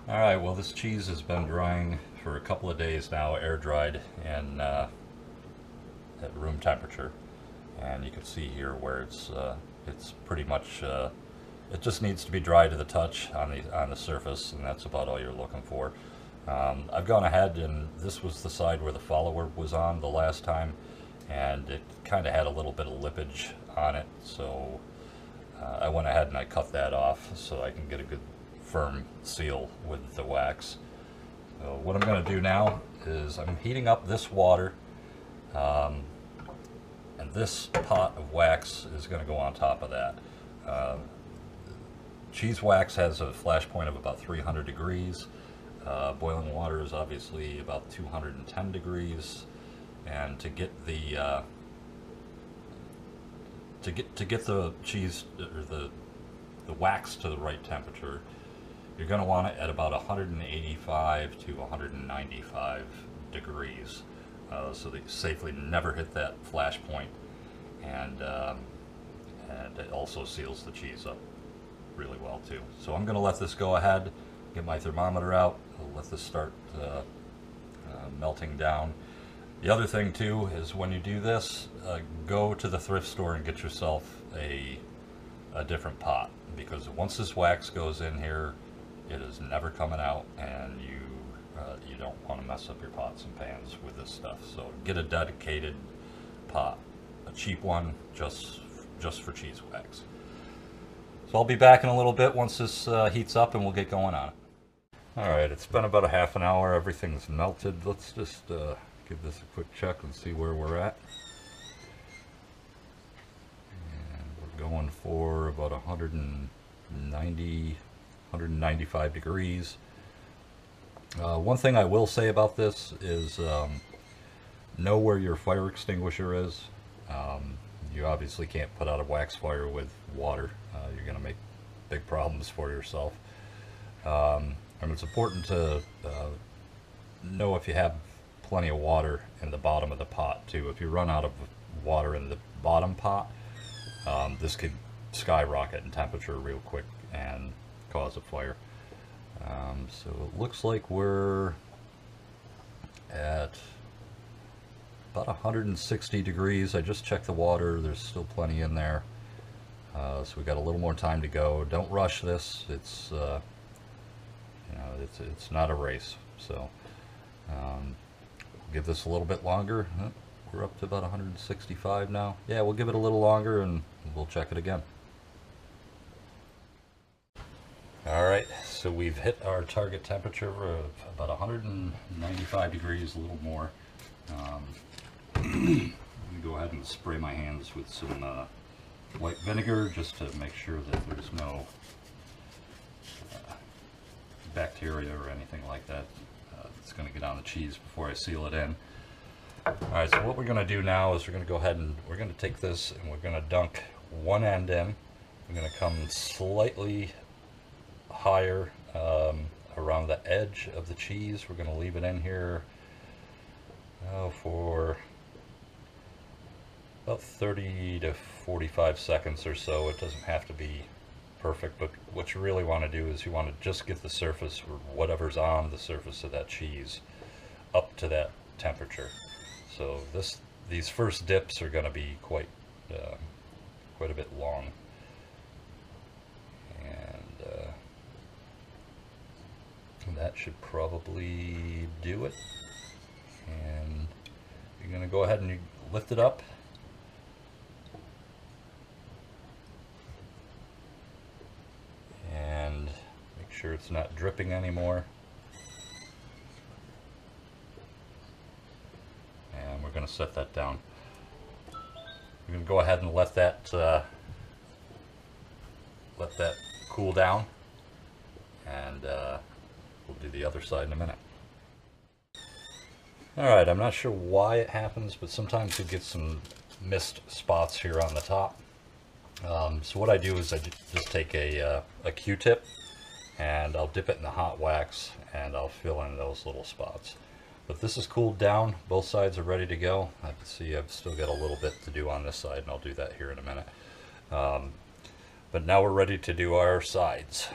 All right, well, this cheese has been drying for a couple of days now, air dried and at room temperature. And you can see here where it's pretty much it just needs to be dry to the touch on the surface, and that's about all you're looking for. I've gone ahead, and this was the side where the follower was on the last time, and it kind of had a little bit of lippage on it, so I went ahead and I cut that off so I can get a good firm seal with the wax. So what I'm going to do now is I'm heating up this water, um, and this pot of wax is going to go on top of that. Uh, Cheese wax has a flash point of about 300 degrees. Boiling water is obviously about 210 degrees, and to get the the cheese or the wax to the right temperature, you're going to want it at about 185 to 195 degrees, so that you safely never hit that flash point, and it also seals the cheese up really well too. So I'm going to let this go ahead, get my thermometer out, I'll let this start melting down. The other thing too is when you do this, go to the thrift store and get yourself a different pot, because once this wax goes in here, it is never coming out, and you don't want to mess up your pots and pans with this stuff. So get a dedicated pot, a cheap one, just for cheese wax. So I'll be back in a little bit once this heats up, and we'll get going on it. Alright, it's been about a half an hour, everything's melted. Let's just give this a quick check and see where we're at. And we're going for about 190, 195 degrees. One thing I will say about this is know where your fire extinguisher is. You obviously can't put out a wax fire with water. You're going to make big problems for yourself. And it's important to know if you have plenty of water in the bottom of the pot too. If you run out of water in the bottom pot, this could skyrocket in temperature real quick and cause a fire. So it looks like we're at about 160 degrees. I just checked the water, there's still plenty in there. So we got a little more time to go. Don't rush this. It's it's not a race. So give this a little bit longer. We're up to about 165 now. Yeah, we'll give it a little longer and we'll check it again. Alright, so we've hit our target temperature of about 195 degrees, a little more. Let me go ahead and spray my hands with some white vinegar just to make sure that there's no bacteria or anything like that that's going to get on the cheese before I seal it in. Alright, so what we're going to do now is we're going to go ahead and we're going to take this and we're going to dunk one end in. We're going to come slightly higher around the edge of the cheese. We're going to leave it in here for about 30 to 45 seconds or so. It doesn't have to be perfect, but what you really want to do is you want to just get the surface, or whatever's on the surface of that cheese, up to that temperature. So these first dips are going to be quite a bit long, and that should probably do it. And you're going to go ahead and you lift it up. And make sure it's not dripping anymore. And we're going to set that down. We're going to go ahead and let that cool down, and we'll do the other side in a minute. Alright, I'm not sure why it happens, but sometimes you get some mist spots here on the top. So what I do is I just take a Q-tip and I'll dip it in the hot wax and I'll fill in those little spots. But this is cooled down, both sides are ready to go. I can see I've still got a little bit to do on this side, and I'll do that here in a minute. But now we're ready to do our sides.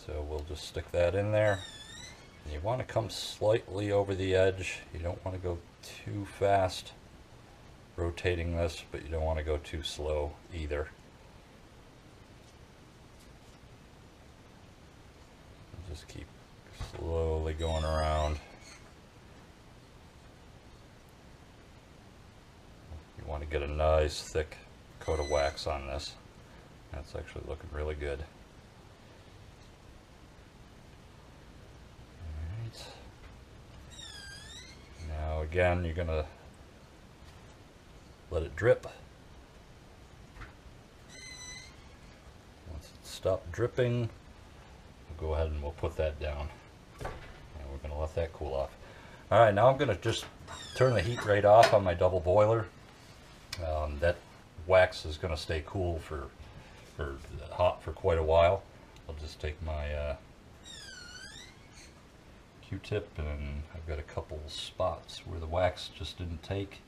So we'll just stick that in there. You want to come slightly over the edge. You don't want to go too fast rotating this, but you don't want to go too slow either. Just keep slowly going around. You want to get a nice thick coat of wax on this. That's actually looking really good. Alright. Now again, you're going to let it drip. Once it stops dripping, we'll go ahead and we'll put that down. And we're going to let that cool off. Alright, now I'm going to just turn the heat rate off on my double boiler. That wax is going to stay cool for hot for quite a while. I'll just take my Q-tip, and I've got a couple spots where the wax just didn't take,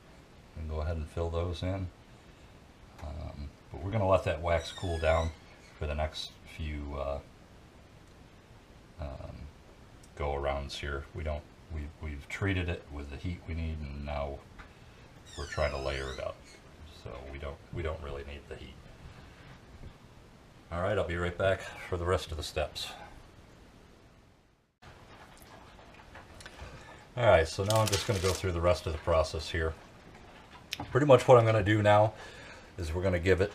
and go ahead and fill those in. But we're going to let that wax cool down for the next few go arounds here. We've treated it with the heat we need, and now we're trying to layer it up. So we don't really need the heat. Alright, I'll be right back for the rest of the steps. Alright, so now I'm just going to go through the rest of the process here. Pretty much what I'm going to do now is we're going to give it,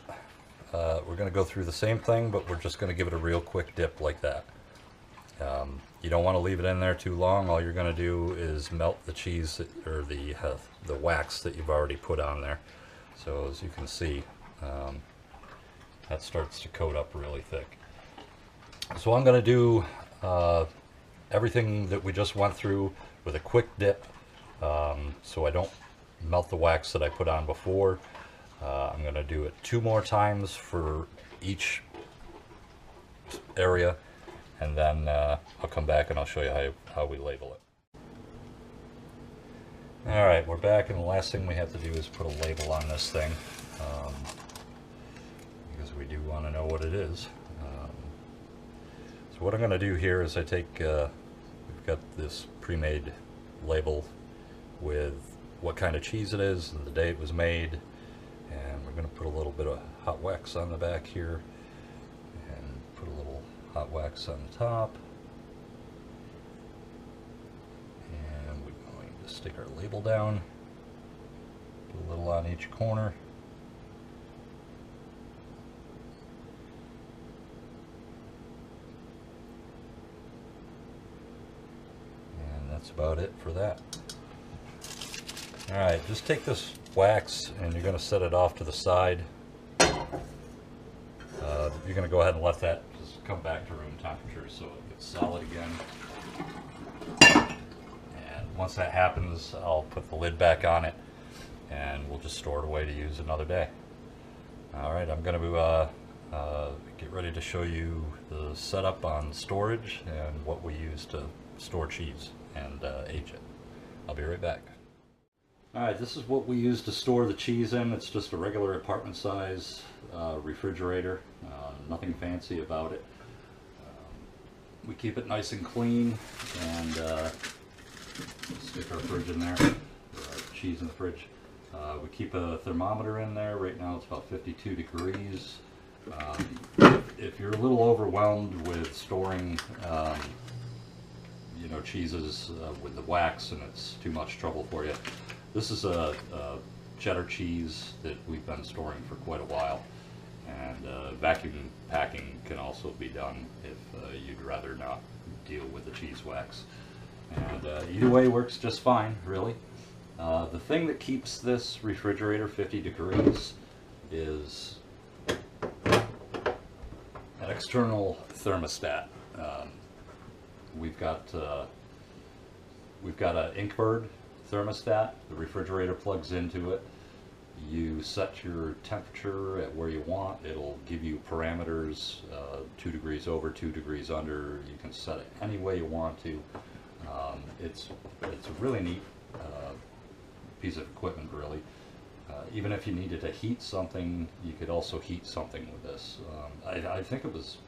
we're going to go through the same thing, but we're just going to give it a real quick dip like that. You don't want to leave it in there too long. All you're going to do is melt the cheese, or the wax that you've already put on there. So as you can see, that starts to coat up really thick. So I'm going to do everything that we just went through with a quick dip, so I don't melt the wax that I put on before. I'm going to do it 2 more times for each area, and then I'll come back and I'll show you how we label it. Alright, we're back, and the last thing we have to do is put a label on this thing, because we do want to know what it is. So what I'm going to do here is I take, we've got this pre-made label with what kind of cheese it is and the day it was made, and we're going to put a little bit of hot wax on the back here, and put a little hot wax on the top. Stick our label down, put a little on each corner, and that's about it for that. Alright, just take this wax and you're going to set it off to the side. You're going to go ahead and let that just come back to room temperature so it gets solid again. Once that happens, I'll put the lid back on it, and we'll just store it away to use another day. Alright, I'm going to get ready to show you the setup on storage and what we use to store cheese and age it. I'll be right back. Alright, this is what we use to store the cheese in. It's just a regular apartment size refrigerator, nothing fancy about it. We keep it nice and clean, and stick our fridge in there, or our cheese in the fridge. We keep a thermometer in there. Right now it's about 52 degrees. If you're a little overwhelmed with storing cheeses with the wax and it's too much trouble for you, this is a cheddar cheese that we've been storing for quite a while, and vacuum packing can also be done if you'd rather not deal with the cheese wax. And either way works just fine, really. The thing that keeps this refrigerator 50 degrees is an external thermostat. We've got an Inkbird thermostat. The refrigerator plugs into it. You set your temperature at where you want. It'll give you parameters, 2 degrees over, 2 degrees under. You can set it any way you want to. It's a really neat piece of equipment, really. Even if you needed to heat something, you could also heat something with this. I think it was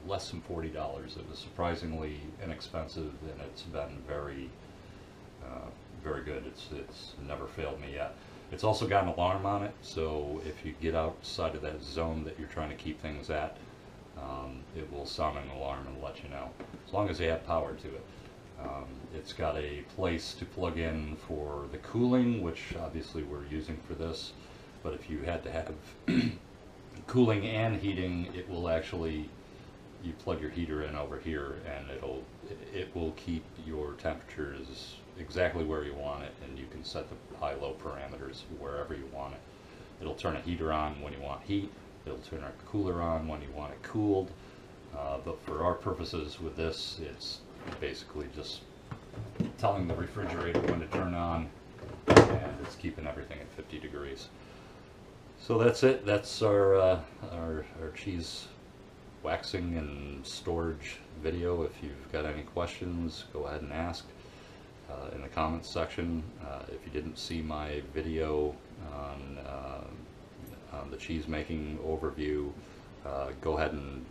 less than $40. It was surprisingly inexpensive, and it's been very, very good. It's never failed me yet. It's also got an alarm on it, so if you get outside of that zone that you're trying to keep things at, it will sound an alarm and let you know, as long as you have power to it. It's got a place to plug in for the cooling, which obviously we're using for this, but if you had to have cooling and heating, it will actually, you plug your heater in over here, and it will keep your temperatures exactly where you want it, and you can set the high-low parameters wherever you want it. It'll turn a heater on when you want heat. It'll turn a cooler on when you want it cooled. But for our purposes with this, it's basically just telling the refrigerator when to turn on, and it's keeping everything at 50 degrees. So that's it. That's our cheese waxing and storage video. If you've got any questions, go ahead and ask in the comments section. If you didn't see my video on the cheese making overview, go ahead and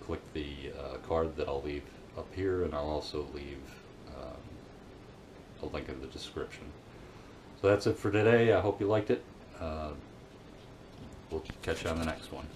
click the card that I'll leave up here, and I'll also leave a link in the description. So that's it for today. I hope you liked it. We'll catch you on the next one.